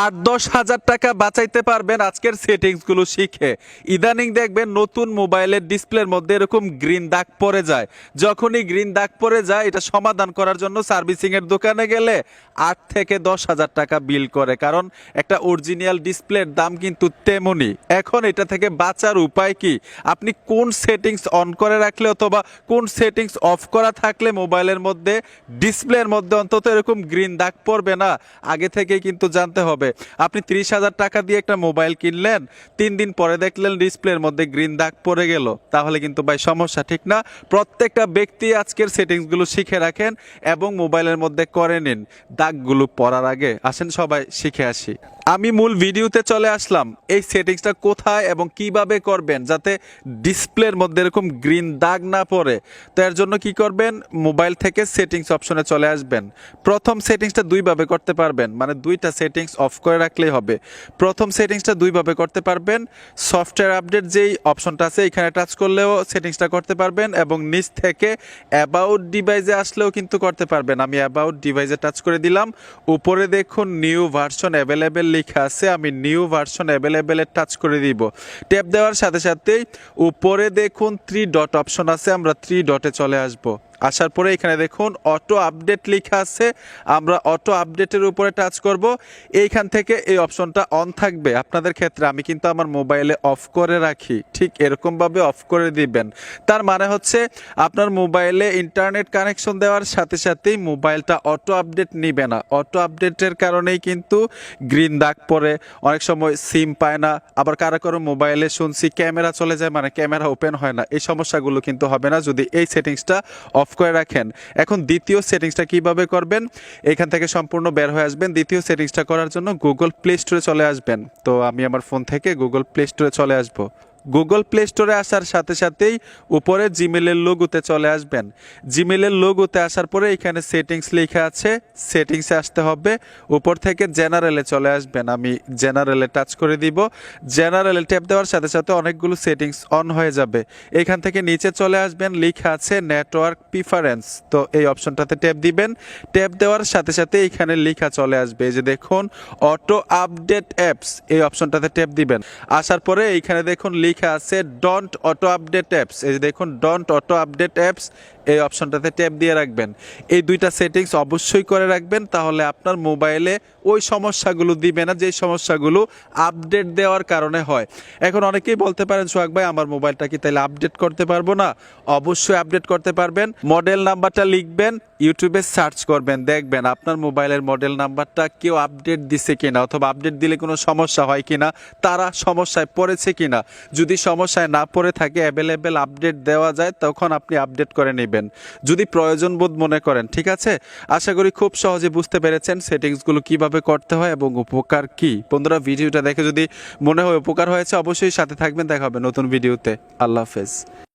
8-10 হাজার টাকা বাঁচাইতে পারবেন আজকের সেটিংসগুলো শিখে। ইদানিং দেখবেন নতুন মোবাইলের ডিসপ্লের মধ্যে এরকম গ্রিন দাগ পড়ে যায়। যখনই গ্রিন দাগ পড়ে যায় এটা সমাধান করার জন্য সার্ভিসিংয়ের দোকানে গেলে 8 থেকে 10 হাজার টাকা বিল করে, কারণ একটা অরিজিনাল ডিসপ্লের দাম কিন্তু তেমনই। এখন এটা থেকে বাঁচার উপায় কি? আপনি কোন সেটিংস অন করে রাখলে অথবা কোন সেটিংস অফ করা থাকলে মোবাইলের মধ্যে ডিসপ্লের মধ্যে অন্তত এরকম গ্রিন দাগ পড়বে না, আগে থেকেই কিন্তু জানতে হবে। আপনি 30,000 টাকা দিয়ে একটা মোবাইল কিনলেন, 3 দিন পরে দেখলেন ডিসপ্লের মধ্যে গ্রিন দাগ পড়ে গেল, তাহলে কিন্তু ভাই সমস্যা, ঠিক না? প্রত্যেকটা ব্যক্তি আজকের সেটিংসগুলো শিখে রাখেন এবং মোবাইলের মধ্যে করে নিন দাগগুলো পড়ার আগে। আসেন সবাই শিখে আসি। আমি মূল ভিডিওতে চলে আসলাম। এই সেটিংসটা কোথায় এবং কিভাবে করবেন যাতে ডিসপ্লের মধ্যে এরকম গ্রিন দাগ না পড়ে। তো এর জন্য কি করবেন, মোবাইল থেকে সেটিংস অপশনে চলে আসবেন। প্রথম সেটিংসটা দুইভাবে করতে পারবেন, মানে দুইটা সেটিংস অফ করে রাখলেই হবে। প্রথম সেটিংসটা দুইভাবে করতে পারবেন। সফটওয়্যার আপডেট যেই অপশনটা আছে এখানে টাচ করলেও সেটিংসটা করতে পারবেন এবং নিচ থেকে অ্যাবাউট ডিভাইসে আসলেও কিন্তু করতে পারবেন। আমি অ্যাবাউট ডিভাইসে টাচ করে দিলাম। উপরে দেখুন নিউ ভার্সন অ্যাভেলেবেল লেখা আছে, আমি নিউ ভার্সন অ্যাভেলেবেলে টাচ করে দিব। ট্যাপ দেওয়ার সাথে সাথেই উপরে দেখুন 3 ডট অপশন আছে, আমরা 3 ডটে চলে আসব। আসার পরে এখানে দেখুন অটো আপডেট লেখা আছে, আমরা অটো আপডেটের উপরে টাচ করব। এইখান থেকে এই অপশনটা অন থাকবে। আপনাদের ক্ষেত্রে আমি কিন্তু আমার মোবাইলে অফ করে রাখি, ঠিক এরকমভাবে অফ করে দিবেন। তার মানে হচ্ছে আপনার মোবাইলে ইন্টারনেট কানেকশন দেওয়ার সাথে সাথেই মোবাইলটা অটো আপডেট নিবে না। অটো আপডেটের কারণেই কিন্তু গ্রিন দাগ পড়ে, অনেক সময় সিম পায় না, আবার কারো কারো মোবাইলে শুনছি ক্যামেরা চলে যায়, মানে ক্যামেরা ওপেন হয় না। এই সমস্যাগুলো কিন্তু হবে না যদি এই সেটিংসটা অফ করে রাখেন। এখন দ্বিতীয় সেটিংসটা কিভাবে করবেন, এখান থেকে সম্পূর্ণ বের হয়ে আসবেন। দ্বিতীয় সেটিংসটা করার জন্য গুগল প্লে স্টোরে চলে আসবেন। তো আমি আমার ফোন থেকে গুগল প্লে স্টোরে চলে আসব। গুগল প্লে স্টোরে আসার সাথে সাথেই উপরে জিমেলের লোগোতে চলে আসবেন। জিমেলের লোগোতে আসার পরে এখানে সেটিংস লেখা আছে, সেটিংসে আসতে হবে। উপর থেকে জেনারেলে চলে আসবেন, আমি জেনারেলে টাচ করে দিব। জেনারেলে ট্যাপ দেওয়ার সাথে সাথে অনেকগুলো সেটিংস অন হয়ে যাবে। এখান থেকে নিচে চলে আসবেন, লেখা আছে নেটওয়ার্ক প্রিফারেন্স। তো এই অপশনটাতে ট্যাপ দিবেন। ট্যাপ দেওয়ার সাথে সাথে এখানে লেখা চলে আসবে, এই যে দেখুন অটো আপডেট অ্যাপস, এই অপশনটাতে ট্যাপ দিবেন। আসার পরে এইখানে দেখুন লেখা আছে ডন্ট অটো আপডেট অ্যাপস, এই যে দেখুন ডন্ট অটো আপডেট অ্যাপস, এই অপশনটাতে ট্যাপ দিয়ে রাখবেন। এই দুইটা সেটিংস অবশ্যই করে রাখবেন, তাহলে আপনার মোবাইলে ওই সমস্যাগুলো দিবে না যে সমস্যাগুলো আপডেট দেওয়ার কারণে হয়। এখন অনেকেই বলতে পারেন সোহাগ ভাই আমার মোবাইলটা কি তাহলে আপডেট করতে পারবো না? অবশ্যই আপডেট করতে পারবেন। মডেল নাম্বারটা লিখবেন, ইউটিউবে সার্চ করবেন, দেখবেন আপনার মোবাইলের মডেল নাম্বারটা কেউ আপডেট দিছে কিনা, অথবা আপডেট দিলে কোনো সমস্যা হয় কিনা, তারা সমস্যায় পড়েছে কিনা। যদি সমস্যায় না পড়ে থাকে, অ্যাভেলেবেল আপডেট দেওয়া যায়, তখন আপনি আপডেট করে নেবেন যদি প্রয়োজন বোধ মনে করেন। ঠিক আছে, আশা করি খুব সহজে বুঝতে পেরেছেন সেটিংসগুলো কিভাবে করতে হয় এবং উপকার কি। বন্ধুরা ভিডিওটা দেখে যদি মনে হয় উপকার হয়েছে অবশ্যই সাথে থাকবেন, দেখা হবে নতুন ভিডিওতে। আল্লাহ হাফেজ।